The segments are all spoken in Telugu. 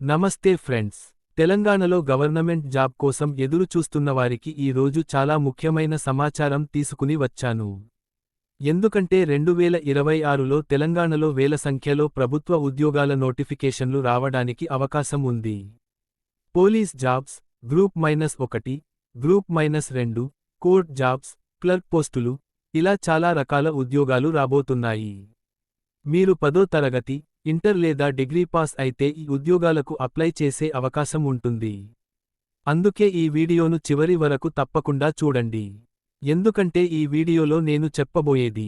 నమస్తే ఫ్రెండ్స్. తెలంగాణలో గవర్నమెంట్ జాబ్ కోసం ఎదురు చూస్తున్న వారికి ఈ రోజు చాలా ముఖ్యమైన సమాచారం తీసుకుని వచ్చాను. ఎందుకంటే 2026లో తెలంగాణలో వేల సంఖ్యలో ప్రభుత్వ ఉద్యోగాల నోటిఫికేషన్లు రావడానికి అవకాశం ఉంది. Police jobs, group -1, group -2, court jobs, clerk పోస్టులు, ఇలా చాలా రకాల ఉద్యోగాలు రాబోతున్నాయి. మీరు 10వ తరగతి, ఇంటర్ లేదా డిగ్రీ పాస్ అయితే ఈ ఉద్యోగాలకు అప్లై చేసే అవకాశం ఉంటుంది. అందుకే ఈ వీడియోను చివరి వరకు తప్పకుండా చూడండి. ఎందుకంటే ఈ వీడియోలో నేను చెప్పబోయేది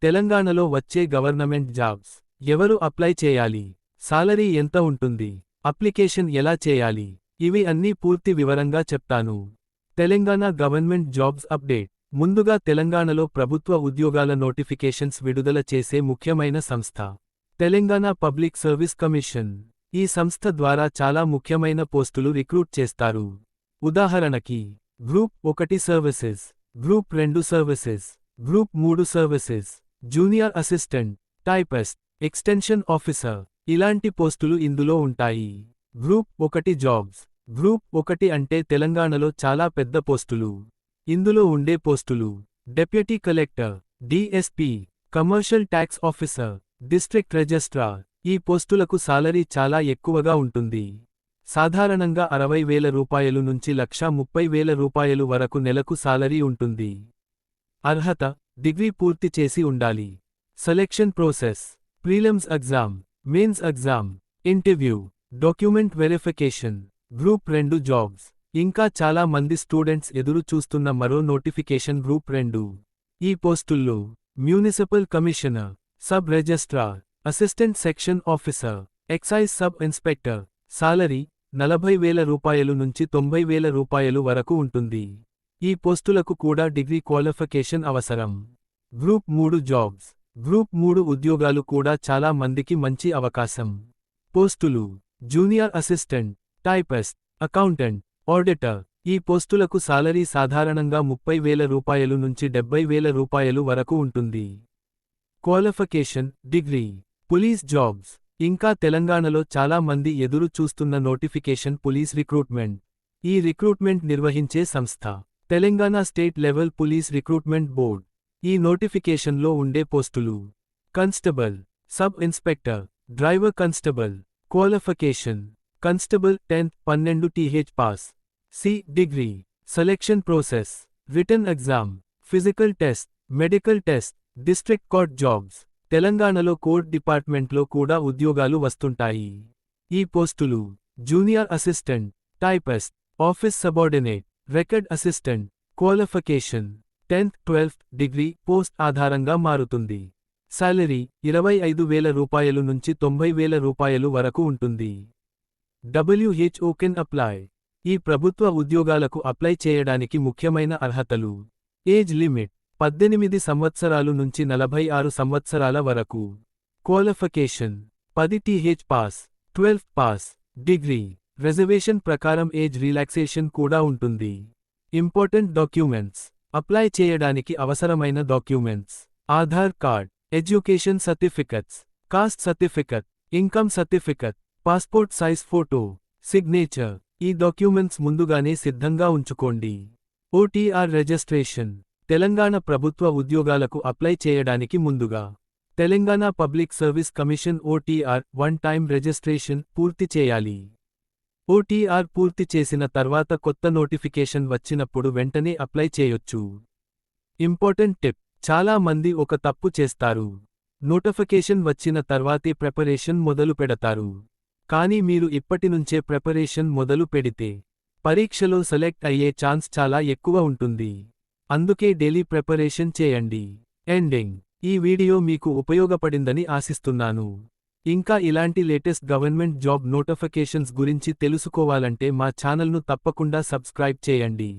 తెలంగాణలో వచ్చే గవర్నమెంట్ జాబ్స్, ఎవరు అప్లై చేయాలి, సాలరీ ఎంత ఉంటుంది, అప్లికేషన్ ఎలా చేయాలి, ఇవి అన్నీ పూర్తి వివరంగా చెప్తాను. Telangana government jobs update. ముందుగా తెలంగాణలో ప్రభుత్వ ఉద్యోగాల నోటిఫికేషన్స్ విడుదల చేసే ముఖ్యమైన సంస్థ తెలంగాణ పబ్లిక్ సర్వీస్ కమిషన్. ఈ సంస్థ ద్వారా చాలా ముఖ్యమైన పోస్టులు రిక్రూట్ చేస్తారు. ఉదాహరణకి group 1 services, group 2 services, group 3 services, junior assistant, typist, extension officer, ఇలాంటి పోస్టులు ఇందులో ఉంటాయి. Group 1 jobs. గ్రూప్ 1 అంటే తెలంగాణలో చాలా పెద్ద పోస్టులు. ఇందులో ఉండే పోస్టులు deputy collector, DSP, commercial tax officer, district registrar. ఈ పోస్టులకు సాలరీ చాలా ఎక్కువగా ఉంటుంది. సాధారణంగా 60,000 రూపాయలు నుంచి 1,30,000 రూపాయలు వరకు నెలకు సాలరీ ఉంటుంది. అర్హత: డిగ్రీ పూర్తి చేసి ఉండాలి. Selection process: prelims exam, mains exam, interview, document verification. Group 2 jobs. ఇంకా చాలా మంది స్టూడెంట్స్ ఎదురు చూస్తున్న మరో నోటిఫికేషన్ గ్రూప్ 2. ఈ పోస్టుల్లో municipal commissioner, sub registrar, assistant section officer, excise sub inspector. Salary 40,000 రూపాయలు నుంచి 90,000 రూపాయలు వరకు ఉంటుంది. ఈ పోస్టులకు కూడా డిగ్రీ క్వాలిఫికేషన్ అవసరం. Group 3 jobs. గ్రూప్ 3 ఉద్యోగాలు కూడా చాలా మందికి మంచి అవకాశం. పోస్టులు junior assistant, typist, accountant, auditor. ఈ పోస్టులకు సాలరీ సాధారణంగా 30,000 రూపాయలు నుంచి 70,000 రూపాయలు వరకు ఉంటుంది. Qualification: degree. Police jobs. ఇంకా తెలంగాణలో చాలా మంది ఎదురు చూస్తున్న నోటిఫికేషన్ పోలీస్ రిక్రూట్మెంట్. ఈ రిక్రూట్మెంట్ నిర్వహించే సంస్థ Telangana state level police recruitment board. ఈ నోటిఫికేషన్లో ఉండే పోస్టులు constable, sub inspector, driver constable. Qualification: constable 10th 12 th pass. సి degree. Selection process: written exam, physical test, medical test. District court jobs. తెలంగాణలో కోర్ట్ డిపార్ట్మెంట్లో కూడా ఉద్యోగాలు వస్తుంటాయి. ఈ పోస్టులు junior assistant, typist, office subordinate, record assistant. Qualification: 10th 12th degree. Post ఆధారంగా మారుతుంది. సాలరీ 25,000 రూపాయలు నుంచి 90,000 రూపాయలు వరకు ఉంటుంది. WHO can apply. ఈ ప్రభుత్వ ఉద్యోగాలకు అప్లై చేయడానికి ముఖ్యమైన అర్హతలు: ఏజ్ లిమిట్ 18 సంవత్సరాలు నుంచి 46 సంవత్సరాల వరకు. Qualification: 10 th pass, 12th pass, degree. Reservation ప్రకారం ఏజ్ రిలాక్సేషన్ కూడా ఉంటుంది. Important documents. అప్లై చేయడానికి అవసరమైన documents: Aadhaar card, education certificates, cost certificate, income certificate, passport size photo, signature. ఈ డాక్యుమెంట్స్ ముందుగానే సిద్ధంగా ఉంచుకోండి. OTR registration. తెలంగాణ ప్రభుత్వ ఉద్యోగాలకు అప్లై చేయడానికి ముందుగా Telangana public service commission OTR one time registration పూర్తి చేయాలి. OTR పూర్తి చేసిన తర్వాత కొత్త నోటిఫికేషన్ వచ్చినప్పుడు వెంటనే అప్లై చేయొచ్చు. ఇంపార్టెంట్ టిప్: చాలా మంది ఒక తప్పు చేస్తారు. నోటిఫికేషన్ వచ్చిన తర్వాతే ప్రిపరేషన్ మొదలు పెడతారు. కానీ మీరు ఇప్పటినుంచే ప్రిపరేషన్ మొదలు పెడితే పరీక్షలో సెలెక్ట్ అయ్యే ఛాన్స్ చాలా ఎక్కువ ఉంటుంది. అందుకే డైలీ ప్రిపరేషన్ చేయండి. ఎండింగ్. ఈ వీడియో మీకు ఉపయోగపడిందని ఆశిస్తున్నాను. ఇంకా ఇలాంటి లేటెస్ట్ గవర్నమెంట్ జాబ్ నోటిఫికేషన్స్ గురించి తెలుసుకోవాలంటే మా ఛానల్ను తప్పకుండా సబ్స్క్రైబ్ చేయండి.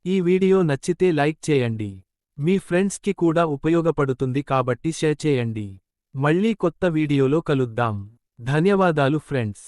ఈ వీడియో నచ్చితే లైక్ చేయండి. మీ ఫ్రెండ్స్కి కూడా ఉపయోగపడుతుంది కాబట్టి షేర్ చేయండి. మళ్ళీ కొత్త వీడియోలో కలుద్దాం. ధన్యవాదాలు ఫ్రెండ్స్.